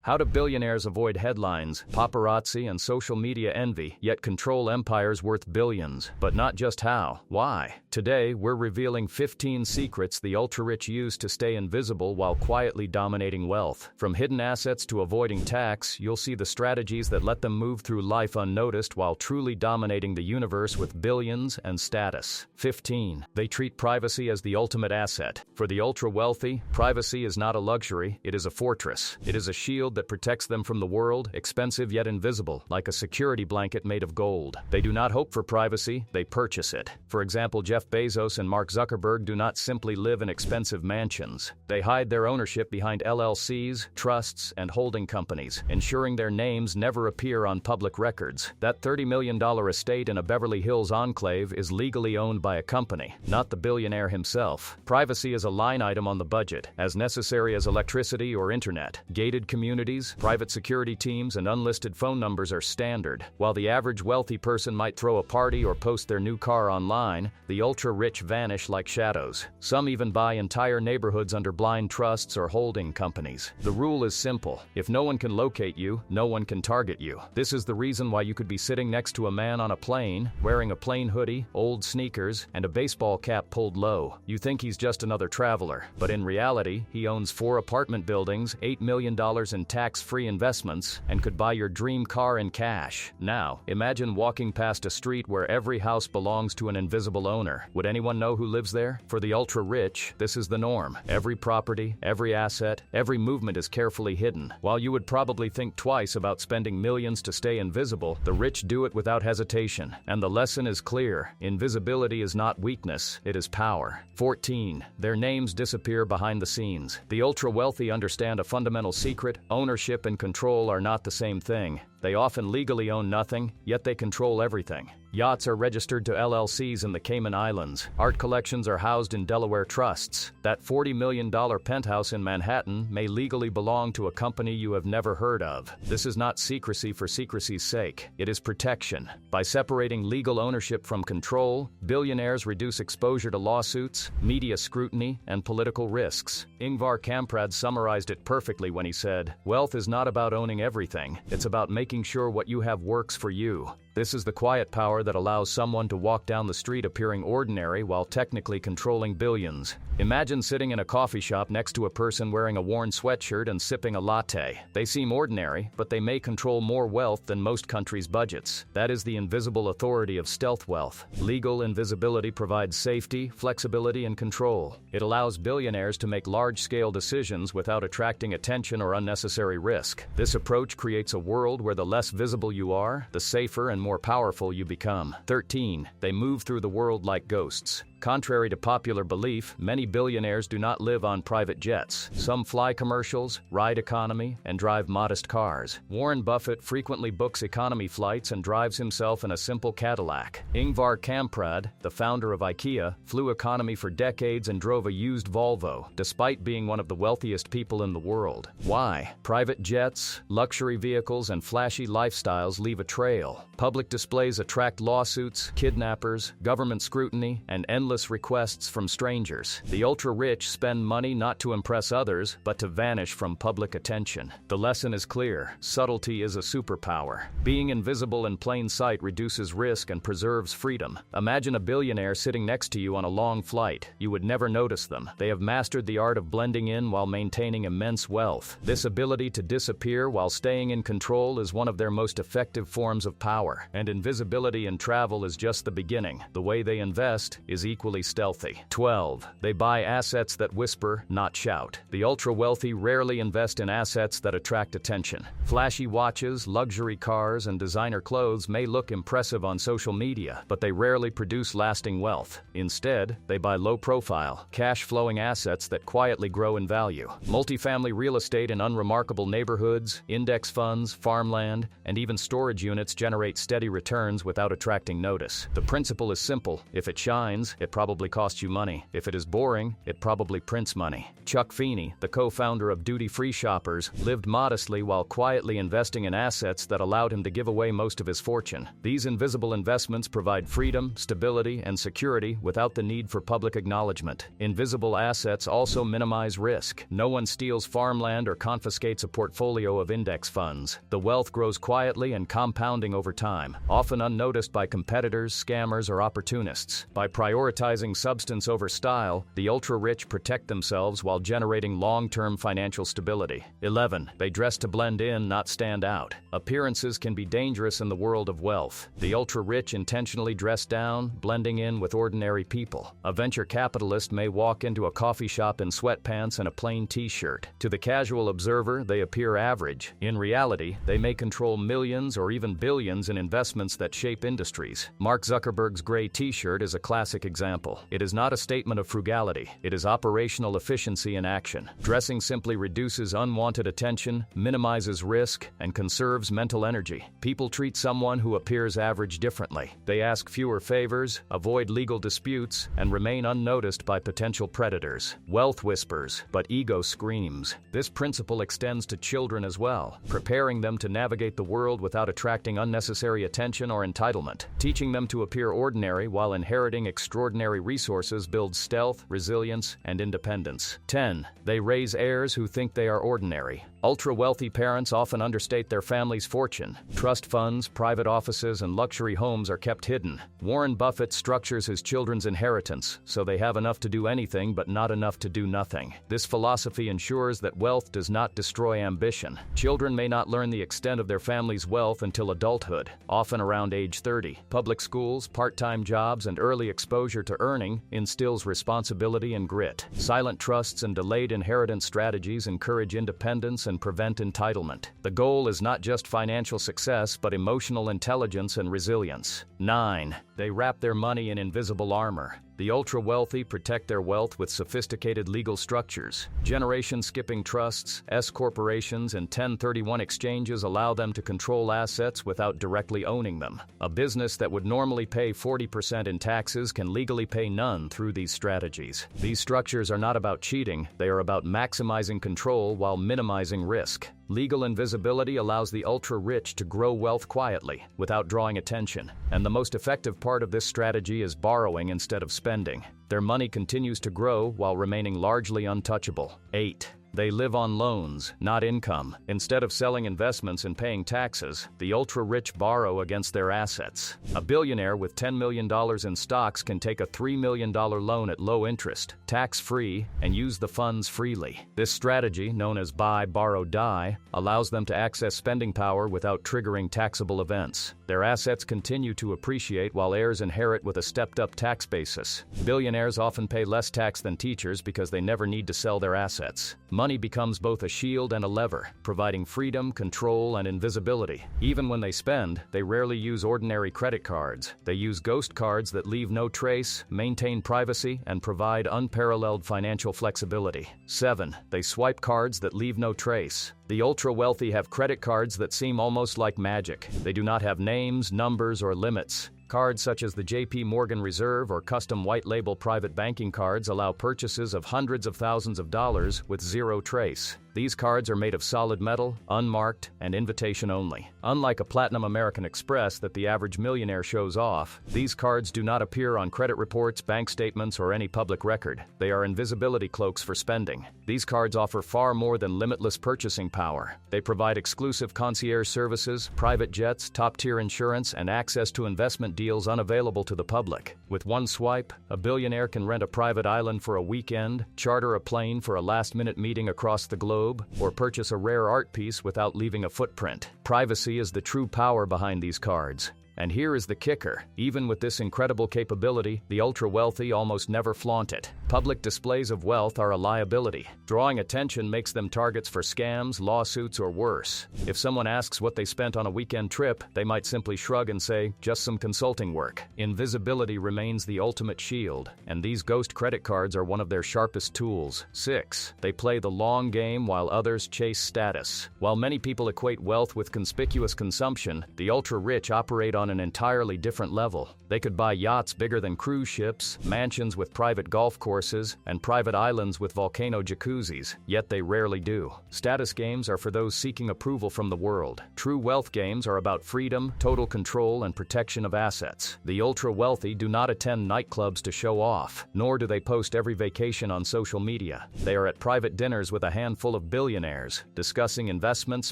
How do billionaires avoid headlines, paparazzi, and social media envy, yet control empires worth billions? But not just how, why? Today, we're revealing 15 secrets the ultra-rich use to stay invisible while quietly dominating wealth. From hidden assets to avoiding tax, you'll see the strategies that let them move through life unnoticed while truly dominating the universe with billions and status. 15. They treat privacy as the ultimate asset. For the ultra-wealthy, privacy is not a luxury, it is a fortress. It is a shield that protects them from the world, expensive yet invisible, like a security blanket made of gold. They do not hope for privacy, they purchase it. For example, Jeff Bezos and Mark Zuckerberg do not simply live in expensive mansions. They hide their ownership behind LLCs, trusts, and holding companies, ensuring their names never appear on public records. That $30 million estate in a Beverly Hills enclave is legally owned by a company, not the billionaire himself. Privacy is a line item on the budget, as necessary as electricity or internet. Gated communities, private security teams, and unlisted phone numbers are standard. While the average wealthy person might throw a party or post their new car online, the ultra-rich vanish like shadows. Some even buy entire neighborhoods under blind trusts or holding companies. The rule is simple. If no one can locate you, no one can target you. This is the reason why you could be sitting next to a man on a plane, wearing a plain hoodie, old sneakers, and a baseball cap pulled low. You think he's just another traveler, but in reality, he owns 4 apartment buildings, $8 million in tax-free investments, and could buy your dream car in cash. Now, imagine walking past a street where every house belongs to an invisible owner. Would anyone know who lives there? For the ultra-rich, this is the norm. Every property, every asset, every movement is carefully hidden. While you would probably think twice about spending millions to stay invisible, the rich do it without hesitation. And the lesson is clear. Invisibility is not weakness, it is power. 14. Their names disappear behind the scenes. The ultra-wealthy understand a fundamental secret: ownership and control are not the same thing. They often legally own nothing, yet they control everything. Yachts are registered to LLCs in the Cayman Islands. Art collections are housed in Delaware trusts. That $40 million penthouse in Manhattan may legally belong to a company you have never heard of. This is not secrecy for secrecy's sake. It is protection. By separating legal ownership from control, billionaires reduce exposure to lawsuits, media scrutiny, and political risks. Ingvar Kamprad summarized it perfectly when he said, "Wealth is not about owning everything. It's about making sure what you have works for you." This is the quiet power that allows someone to walk down the street appearing ordinary while technically controlling billions. Imagine sitting in a coffee shop next to a person wearing a worn sweatshirt and sipping a latte. They seem ordinary, but they may control more wealth than most countries' budgets. That is the invisible authority of stealth wealth. Legal invisibility provides safety, flexibility, and control. It allows billionaires to make large-scale decisions without attracting attention or unnecessary risk. This approach creates a world where the less visible you are, the safer and more powerful you become. 13. They move through the world like ghosts. Contrary to popular belief, many billionaires do not live on private jets. Some fly commercials, ride economy, and drive modest cars. Warren Buffett frequently books economy flights and drives himself in a simple Cadillac. Ingvar Kamprad, the founder of IKEA, flew economy for decades and drove a used Volvo, despite being one of the wealthiest people in the world. Why? Private jets, luxury vehicles, and flashy lifestyles leave a trail. Public displays attract lawsuits, kidnappers, government scrutiny, and endless requests from strangers. The ultra-rich spend money not to impress others, but to vanish from public attention. The lesson is clear. Subtlety is a superpower. Being invisible in plain sight reduces risk and preserves freedom. Imagine a billionaire sitting next to you on a long flight. You would never notice them. They have mastered the art of blending in while maintaining immense wealth. This ability to disappear while staying in control is one of their most effective forms of power. And invisibility in travel is just the beginning. The way they invest is equally stealthy. 12. They buy assets that whisper, not shout. The ultra-wealthy rarely invest in assets that attract attention. Flashy watches, luxury cars, and designer clothes may look impressive on social media, but they rarely produce lasting wealth. Instead, they buy low-profile, cash-flowing assets that quietly grow in value. Multifamily real estate in unremarkable neighborhoods, index funds, farmland, and even storage units generate steady returns without attracting notice. The principle is simple. If it shines, it it probably costs you money. If it is boring, it probably prints money. Chuck Feeney, the co-founder of Duty-Free Shoppers, lived modestly while quietly investing in assets that allowed him to give away most of his fortune. These invisible investments provide freedom, stability, and security without the need for public acknowledgement. Invisible assets also minimize risk. No one steals farmland or confiscates a portfolio of index funds. The wealth grows quietly and compounding over time, often unnoticed by competitors, scammers, or opportunists. By prioritizing substance over style, the ultra-rich protect themselves while generating long-term financial stability. 11. They dress to blend in, not stand out. Appearances can be dangerous in the world of wealth. The ultra-rich intentionally dress down, blending in with ordinary people. A venture capitalist may walk into a coffee shop in sweatpants and a plain t-shirt. To the casual observer, they appear average. In reality, they may control millions or even billions in investments that shape industries. Mark Zuckerberg's gray t-shirt is a classic example. It is not a statement of frugality. It is operational efficiency in action. Dressing simply reduces unwanted attention, minimizes risk, and conserves mental energy. People treat someone who appears average differently. They ask fewer favors, avoid legal disputes, and remain unnoticed by potential predators. Wealth whispers, but ego screams. This principle extends to children as well, preparing them to navigate the world without attracting unnecessary attention or entitlement. Teaching them to appear ordinary while inheriting extraordinary resources builds stealth, resilience, and independence. 10. They raise heirs who think they are ordinary. Ultra-wealthy parents often understate their family's fortune. Trust funds, private offices, and luxury homes are kept hidden. Warren Buffett structures his children's inheritance so they have enough to do anything but not enough to do nothing. This philosophy ensures that wealth does not destroy ambition. Children may not learn the extent of their family's wealth until adulthood, often around age 30. Public schools, part-time jobs, and early exposure to earning instills responsibility and grit. Silent trusts and delayed inheritance strategies encourage independence and prevent entitlement. The goal is not just financial success, but emotional intelligence and resilience. 9. They wrap their money in invisible armor. The ultra-wealthy protect their wealth with sophisticated legal structures. Generation-skipping trusts, S-corporations, and 1031 exchanges allow them to control assets without directly owning them. A business that would normally pay 40% in taxes can legally pay none through these strategies. These structures are not about cheating, they are about maximizing control while minimizing risk. Legal invisibility allows the ultra-rich to grow wealth quietly, without drawing attention. And the most effective part of this strategy is borrowing instead of spending. Their money continues to grow while remaining largely untouchable. 8. They live on loans, not income. Instead of selling investments and paying taxes, the ultra-rich borrow against their assets. A billionaire with $10 million in stocks can take a $3 million loan at low interest, tax-free, and use the funds freely. This strategy, known as buy, borrow, die, allows them to access spending power without triggering taxable events. Their assets continue to appreciate while heirs inherit with a stepped-up tax basis. Billionaires often pay less tax than teachers because they never need to sell their assets. Money becomes both a shield and a lever, providing freedom, control, and invisibility. Even when they spend, they rarely use ordinary credit cards. They use ghost cards that leave no trace, maintain privacy, and provide unparalleled financial flexibility. 7. They swipe cards that leave no trace. The ultra-wealthy have credit cards that seem almost like magic. They do not have names, numbers, or limits. Cards such as the JP Morgan Reserve or custom white-label private banking cards allow purchases of hundreds of thousands of dollars with zero trace. These cards are made of solid metal, unmarked, and invitation only. Unlike a Platinum American Express that the average millionaire shows off, these cards do not appear on credit reports, bank statements, or any public record. They are invisibility cloaks for spending. These cards offer far more than limitless purchasing power. They provide exclusive concierge services, private jets, top-tier insurance, and access to investment deals unavailable to the public. With one swipe, a billionaire can rent a private island for a weekend, charter a plane for a last-minute meeting across the globe, or purchase a rare art piece without leaving a footprint. Privacy is the true power behind these cards. And here is the kicker. Even with this incredible capability, the ultra-wealthy almost never flaunt it. Public displays of wealth are a liability. Drawing attention makes them targets for scams, lawsuits, or worse. If someone asks what they spent on a weekend trip, they might simply shrug and say, just some consulting work. Invisibility remains the ultimate shield, and these ghost credit cards are one of their sharpest tools. 6. They play the long game while others chase status. While many people equate wealth with conspicuous consumption, the ultra-rich operate on on an entirely different level. They could buy yachts bigger than cruise ships, mansions with private golf courses, and private islands with volcano jacuzzis, yet they rarely do. Status games are for those seeking approval from the world. True wealth games are about freedom, total control, and protection of assets. The ultra-wealthy do not attend nightclubs to show off, nor do they post every vacation on social media. They are at private dinners with a handful of billionaires, discussing investments,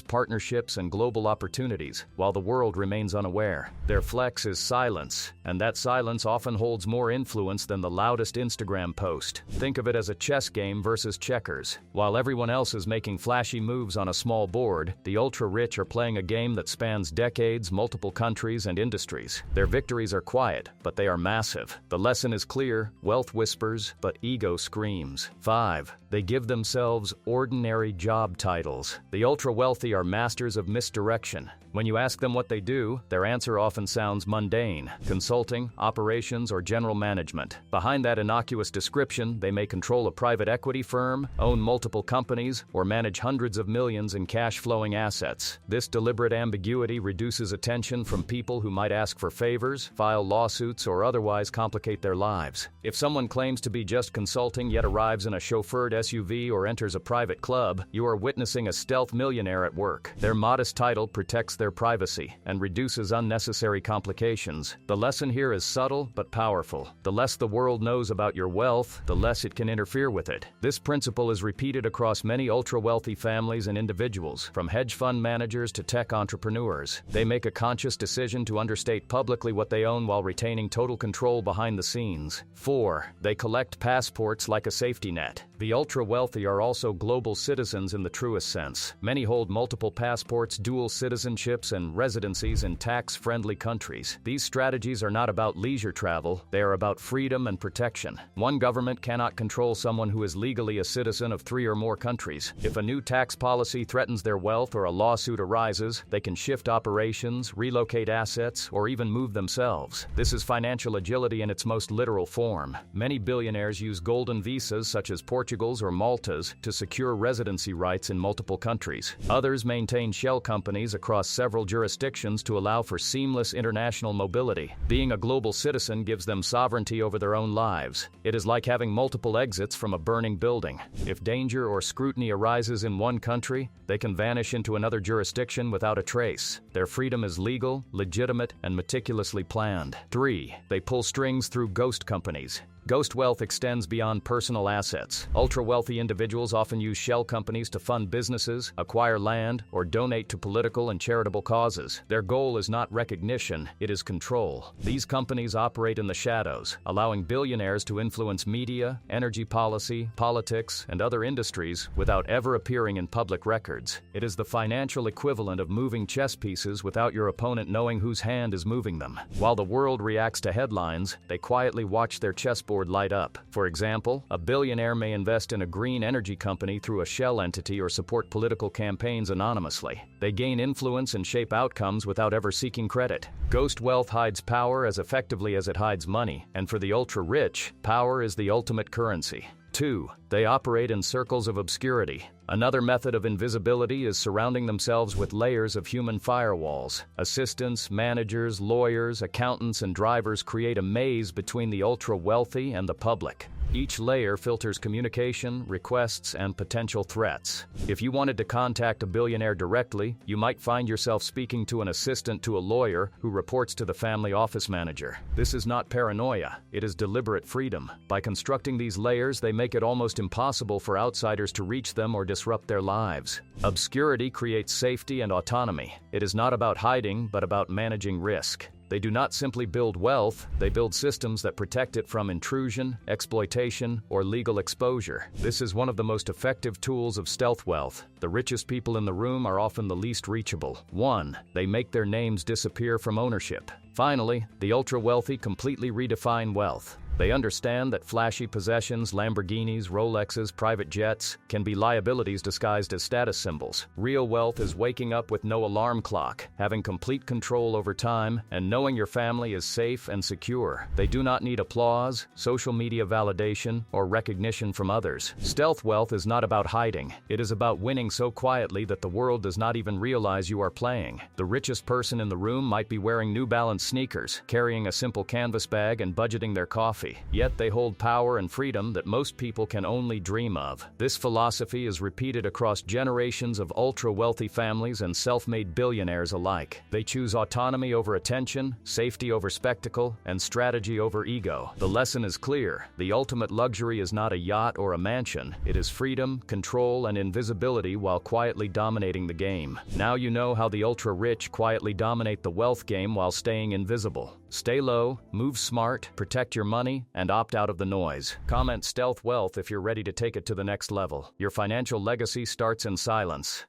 partnerships, and global opportunities, while the world remains unaware. Their flex is silence, and that silence often holds more influence than the loudest Instagram post. Think of it as a chess game versus checkers. While everyone else is making flashy moves on a small board, the ultra-rich are playing a game that spans decades, multiple countries, and industries. Their victories are quiet, but they are massive. The lesson is clear: wealth whispers, but ego screams. 5. They give themselves ordinary job titles. The ultra-wealthy are masters of misdirection. When you ask them what they do, their answer often sounds mundane: consulting, operations, or general management. Behind that innocuous description, they may control a private equity firm, own multiple companies, or manage hundreds of millions in cash-flowing assets. This deliberate ambiguity reduces attention from people who might ask for favors, file lawsuits, or otherwise complicate their lives. If someone claims to be just consulting yet arrives in a chauffeured SUV or enters a private club, you are witnessing a stealth millionaire at work. Their modest title protects their privacy and reduces unnecessary complications. The lesson here is subtle but powerful. The less the world knows about your wealth, the less it can interfere with it. This principle is repeated across many ultra-wealthy families and individuals, from hedge fund managers to tech entrepreneurs. They make a conscious decision to understate publicly what they own while retaining total control behind the scenes. 4. They collect passports like a safety net. The ultra-wealthy are also global citizens in the truest sense. Many hold multiple passports, dual citizenships, and residencies in tax-friendly countries. These strategies are not about leisure travel, they are about freedom and protection. One government cannot control someone who is legally a citizen of 3 or more countries. If a new tax policy threatens their wealth or a lawsuit arises, they can shift operations, relocate assets, or even move themselves. This is financial agility in its most literal form. Many billionaires use golden visas such as Portugal's or Malta's to secure residency rights in multiple countries. Others maintain shell companies across several jurisdictions to allow for seamless international mobility. Being a global citizen gives them sovereignty over their own lives. It is like having multiple exits from a burning building. If danger or scrutiny arises in one country, they can vanish into another jurisdiction without a trace. Their freedom is legal, legitimate, and meticulously planned. 3. They pull strings through ghost companies. Ghost wealth extends beyond personal assets. Ultra-wealthy individuals often use shell companies to fund businesses, acquire land, or donate to political and charitable causes. Their goal is not recognition, it is control. These companies operate in the shadows, allowing billionaires to influence media, energy policy, politics, and other industries without ever appearing in public records. It is the financial equivalent of moving chess pieces without your opponent knowing whose hand is moving them. While the world reacts to headlines, they quietly watch their chessboard light up. For example, a billionaire may invest in a green energy company through a shell entity or support political campaigns anonymously. They gain influence and shape outcomes without ever seeking credit. Ghost wealth hides power as effectively as it hides money, and for the ultra-rich, power is the ultimate currency. 2. They operate in circles of obscurity. Another method of invisibility is surrounding themselves with layers of human firewalls. Assistants, managers, lawyers, accountants, and drivers create a maze between the ultra-wealthy and the public. Each layer filters communication, requests, and potential threats. If you wanted to contact a billionaire directly, you might find yourself speaking to an assistant to a lawyer who reports to the family office manager. This is not paranoia, it is deliberate freedom. By constructing these layers, they make it almost impossible for outsiders to reach them or disrupt their lives. Obscurity creates safety and autonomy. It is not about hiding, but about managing risk. They do not simply build wealth, they build systems that protect it from intrusion, exploitation, or legal exposure. This is one of the most effective tools of stealth wealth. The richest people in the room are often the least reachable. 1. They make their names disappear from ownership. Finally, the ultra-wealthy completely redefine wealth. They understand that flashy possessions, Lamborghinis, Rolexes, private jets, can be liabilities disguised as status symbols. Real wealth is waking up with no alarm clock, having complete control over time, and knowing your family is safe and secure. They do not need applause, social media validation, or recognition from others. Stealth wealth is not about hiding. It is about winning so quietly that the world does not even realize you are playing. The richest person in the room might be wearing New Balance sneakers, carrying a simple canvas bag, and budgeting their coffee. Yet they hold power and freedom that most people can only dream of. This philosophy is repeated across generations of ultra-wealthy families and self-made billionaires alike. They choose autonomy over attention, safety over spectacle, and strategy over ego. The lesson is clear. The ultimate luxury is not a yacht or a mansion. It is freedom, control, and invisibility while quietly dominating the game. Now you know how the ultra-rich quietly dominate the wealth game while staying invisible. Stay low, move smart, protect your money, and opt out of the noise. Comment stealth wealth if you're ready to take it to the next level. Your financial legacy starts in silence.